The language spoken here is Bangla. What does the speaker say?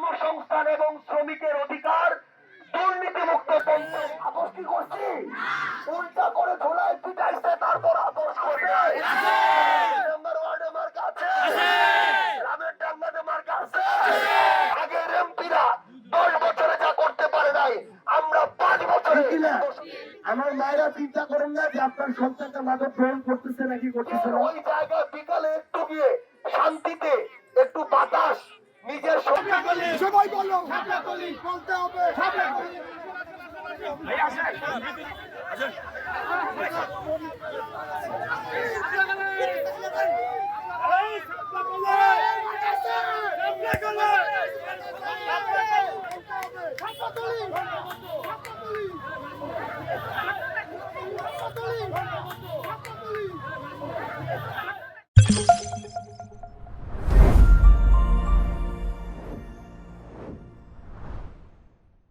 কর্মসংস্থান এবং শ্রমিকের অধিকার দুর্নীতিমুক্ত পন্থা আপোষ কি করছি? উল্টা করে ধোলায় পিটাইছে, তারপর আপোষ করবে। নাম্বার ওয়ার্ডে মার্কা আছে, গ্রামের ডাঙ্গাতে মার্কা আছে। আগের এমপিরা 10 বছরে যা করতে পারে নাই, আমরা 5 বছরে। আমার মায়েরা চিন্তা করেন না যে আপনার সন্তানটা মাদক গ্রহণ করতেছে নাকি করতেছে না। ওই জায়গায় বিকালে একটু গিয়ে শান্তিতে একটু বাতাস নিজের সবাই বলো বলতে হবে।